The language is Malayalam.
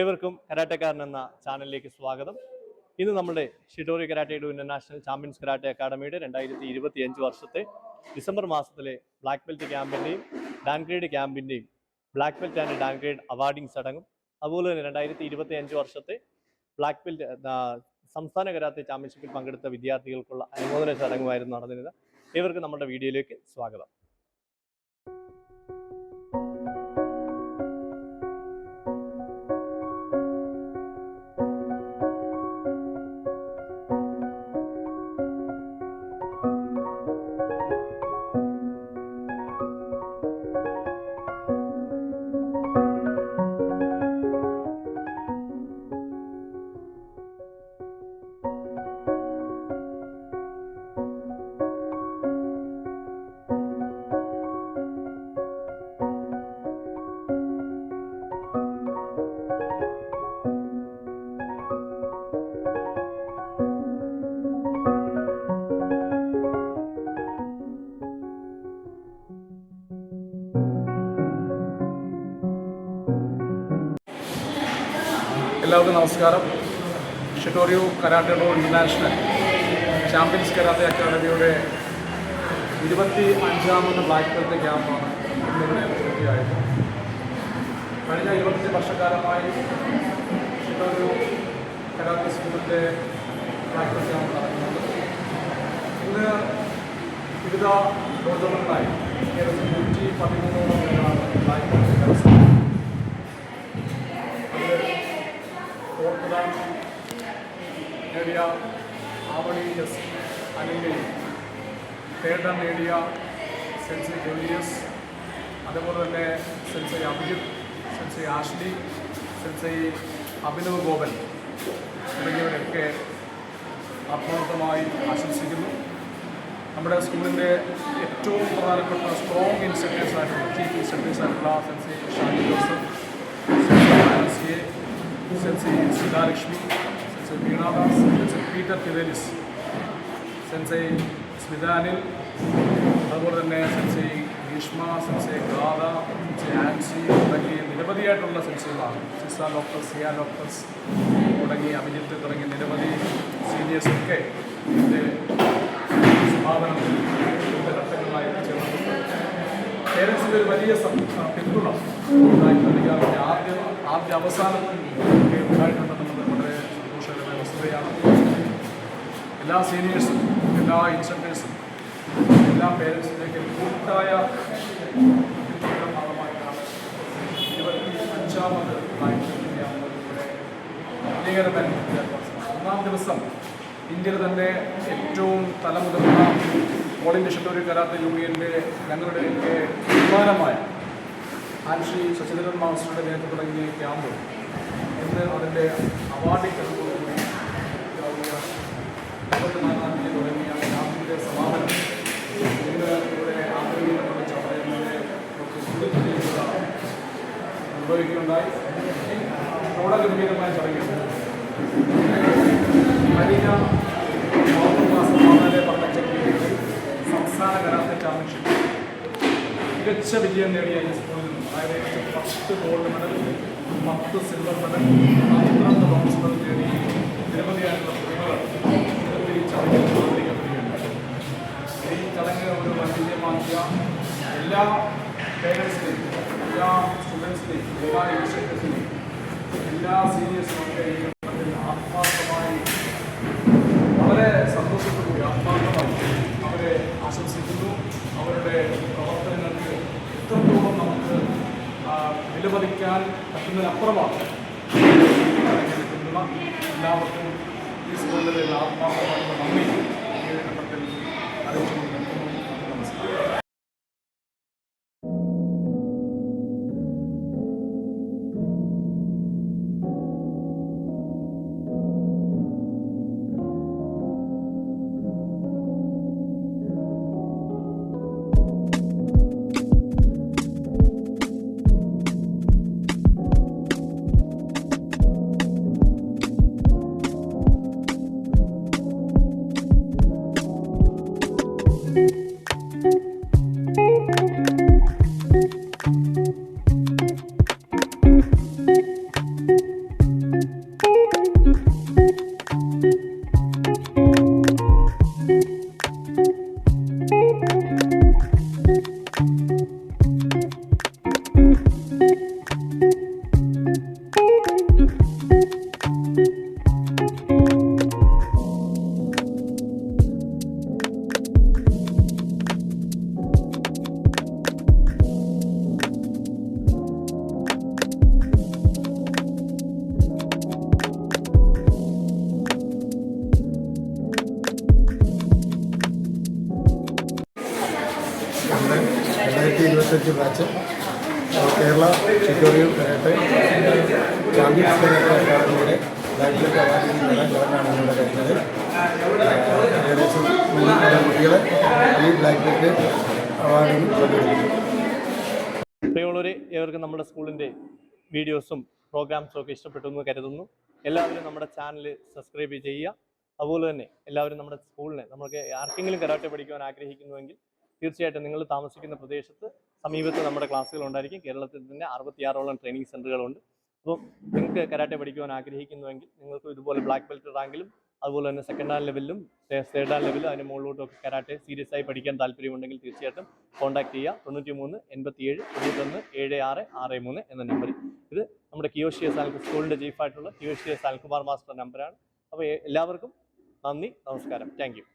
ഏവർക്കും കരാട്ടക്കാരൻ എന്ന ചാനലിലേക്ക് സ്വാഗതം. ഇന്ന് നമ്മുടെ Shidori karate do international champions karate അക്കാഡമിയുടെ 2025 വർഷത്തെ ഡിസംബർ മാസത്തിലെ ബ്ലാക്ക് ബെൽറ്റ് ക്യാമ്പിൻ്റെയും ഡാൻഗ്രേഡ് ക്യാമ്പിൻ്റെയും black belt and dan grade awarding ചടങ്ങും അതുപോലെ തന്നെ 2025 വർഷത്തെ ബ്ലാക്ക് ബെൽറ്റ് സംസ്ഥാന കരാത്തെ ചാമ്പ്യൻഷിപ്പിൽ പങ്കെടുത്ത വിദ്യാർത്ഥികൾക്കുള്ള അനുമോദന ചടങ്ങുമായിരുന്നു നടന്നിരുന്നത്. ഏവർക്കും നമ്മുടെ വീഡിയോയിലേക്ക് സ്വാഗതം. എല്ലാവർക്കും നമസ്കാരം. Shidori karate do international champions karate അക്കാദമിയുടെ 25ാമത് ബ്ലാക്ക് ബെൽറ്റ് ക്യാമ്പാണ് ഇന്നിവിടെ പൂർത്തിയായത്. കഴിഞ്ഞ 25 വർഷക്കാലമായി ഷിഡോറി കരാത്തെ സ്കൂളിൻ്റെ ബ്ലാക്ക് ബെൽറ്റ് ക്യാമ്പ് നടക്കുന്നുണ്ട്. ഇന്ന് വിവിധ ഡോജോകളിലായി ഏകദേശം 113ഓളം പേരാണ് ബ്ലാക്ക് ബെൽറ്റ് കരസ്ഥമാക്കിയത്. നേടിയ ആവണി എസ് അനിലിനെയും തേർഡ് നേടിയ സെൻസി ജൂലിയസ്, അതുപോലെ തന്നെ sensei Abhijith, sensei Ashley, sensei Abhinav Gopan തുടങ്ങിയവരൊക്കെ ആത്മാർത്ഥമായി ആശംസിക്കുന്നു. നമ്മുടെ സ്കൂളിൻ്റെ ഏറ്റവും പ്രധാനപ്പെട്ട സ്ട്രോങ് ഇൻസ്ട്രക്ടേഴ്സായിട്ടുള്ള ചീഫ് ഇൻസ്ട്രക്ടേഴ്സായിട്ടുള്ള sensei Shaji Joseph, sensei sensei Seethalakshmi, sensei Veenadas, sensei Peter തിവേലിസ്, സെൻസൈ സ്മിതാനിൽ, അതുപോലെ തന്നെ sensei Bheeshma, sensei Gatha, sensei Ancy തുടങ്ങിയ നിരവധിയായിട്ടുള്ള സെൻസൈകളാണ്. സിസ ലോക്ടസ്, സിയ ലോക്ടസ് തുടങ്ങി അഭിജിത്ത് തുടങ്ങിയ നിരവധി സീനിയേഴ്സൊക്കെ ഇതിൻ്റെ സ്ഥാപനത്തിൽ വിവിധ ഘട്ടങ്ങളായി ചേർന്നിട്ടുണ്ട്. പേരൻസിൻ്റെ ഒരു വലിയ പിന്തുണ ഉണ്ടായിക്കൊണ്ടിരിക്കാറുണ്ട്. ആദ്യ അവസാനം ഉണ്ടായിട്ടുണ്ടെന്നുള്ളത് വളരെ സന്തോഷകരമായ വസ്തുതയാണ്. എല്ലാ സീനിയേഴ്സും എല്ലാ ഇൻസ്ട്രക്ടേഴ്സും എല്ലാ പേരൻസിൻ്റെയൊക്കെ കൂട്ടായ ഭാഗമായിട്ടാണ് 25ാമത് അംഗീകാരമായ ഒന്നാം ദിവസം ഇന്ത്യയിൽ തന്നെ ഏറ്റവും തലമുതിർന്ന ഓൾ ഇന്ത്യ ഷിഡോറി കരാത്തെ യൂണിയൻ്റെ ഞങ്ങളുടെയൊക്കെ തീരുമാനമായ ശ്രീ ശശിധരൻ മാസ്റ്ററുടെ നേതൃത്വം തുടങ്ങിയ ക്യാമ്പ് ഇന്ന് അതിൻ്റെ അവാർഡിംഗ് ചടങ്ങോടുകൂടി 24-ാം തീയതി തുടങ്ങിയ ക്യാമ്പിൻ്റെ സമാപനം ഇന്ന് ഇവിടെ ആഗ്രഹിക്കുന്ന ചടങ്ങിനെ നിർവഹിക്കുകയുണ്ടായി. വളരെ ഗംഭീരമായ ചടങ്ങ് കഴിഞ്ഞ നവംബർ മാസം 14 പറഞ്ഞ സംസ്ഥാന കരാത്തെ ചാമ്പ്യൻഷിപ്പ് മികച്ച വിജയം നേടിയ ഈ സ്കൂളിൽ നിന്നും, അതായത് 10 gold medal, 10 silver medal, 12 bronze medal നേടി നിരവധിയായിട്ടുള്ള പ്രതിഭകൾ ഈ ചടങ്ങിൽ ആദരിക്കപ്പെടുകയുണ്ട്. ഈ ചടങ്ങ് ഒരു വൈവിധ്യമാക്കിയ എല്ലാ പേരൻസിനെയും, എല്ലാ സ്റ്റുഡൻസിനെയും, എല്ലാ ഇൻസ്ട്രക്ടേഴ്സിനെയും, എല്ലാ സീനിയേഴ്സിനൊക്കെ ഈ ഘട്ടത്തിൽ ആത്മാർത്ഥമായി വളരെ സന്തോഷത്തോടുകൂടി ആത്മാർത്ഥമായി അവരെ ആശംസിക്കുന്നു. അവരുടെ പ്രവർത്തനങ്ങൾക്ക് എത്രത്തോളം നമുക്ക് വിലമതിക്കാൻ പറ്റുന്നതിനപ്പുറമാണ് പിന്തുണ. എല്ലാവർക്കും ഈ സ്കൂളിലെ ആത്മാർത്ഥമായിട്ടുള്ള നന്ദി ഈ ഘട്ടത്തിൽ അറിയിച്ചുകൊണ്ട് നിർത്തുന്നു. നമസ്കാരം. ഇരുപത്തഞ്ച് batch Kerala tutorial karate champions karate അക്കാദമിയുടെ ബ്ലാക്ക് ബെൽറ്റ് അവാർഡ് നേടാൻ ചടങ്ങാണ് ഇവിടെ കഴിഞ്ഞത്. ഏകദേശം 300 കുട്ടികളെ ഈ ബ്ലാക്ക് ബെൽറ്റ് അവാർഡിന് പങ്കെടുക്കുന്നു. പ്രിയമുള്ളവരെ, ഏവർക്കും നമ്മുടെ സ്കൂളിൻ്റെ വീഡിയോസും പ്രോഗ്രാംസും ഒക്കെ ഇഷ്ടപ്പെട്ടു എന്ന് കരുതുന്നു. എല്ലാവരും നമ്മുടെ ചാനൽ സബ്സ്ക്രൈബ് ചെയ്യുക. അതുപോലെ തന്നെ എല്ലാവരും നമ്മുടെ സ്കൂളിനെ, നമുക്ക് ആർക്കെങ്കിലും കരാട്ടെ പഠിക്കുവാൻ ആഗ്രഹിക്കുന്നുവെങ്കിൽ തീർച്ചയായിട്ടും നിങ്ങൾ താമസിക്കുന്ന പ്രദേശത്ത് സമീപത്ത് നമ്മുടെ ക്ലാസ്സുകൾ ഉണ്ടായിരിക്കും. കേരളത്തിൽ തന്നെ 66ഓളം ട്രെയിനിങ് സെൻ്ററുകളുണ്ട്. അപ്പോൾ നിങ്ങൾക്ക് കരാട്ടെ പഠിക്കുവാൻ ആഗ്രഹിക്കുന്നുവെങ്കിൽ നിങ്ങൾക്ക് ഇതുപോലെ ബ്ലാക്ക് ബെൽറ്റ് റാങ്കിലും അതുപോലെ തന്നെ സെക്കൻഡ് ഹാൻഡ് ലെവലിലും തേർഡ് ഹാൻഡ് ലെവലും അതിന് മുകളിലോട്ടൊക്കെ കരാട്ടെ സീരിയസ് ആയി പഠിക്കാൻ താല്പര്യമുണ്ടെങ്കിൽ തീർച്ചയായിട്ടും കോൺടാക്ട് ചെയ്യുക. 93 87 91 76 63 എന്ന നമ്പറിൽ. ഇത് നമ്മുടെ കിയോഷി സ്കൂളിൻ്റെ ചീഫായിട്ടുള്ള കിയോഷി അനിൽകുമാർ മാസ്റ്റർ നമ്പറാണ്. അപ്പോൾ എല്ലാവർക്കും നന്ദി, നമസ്കാരം. Thank you.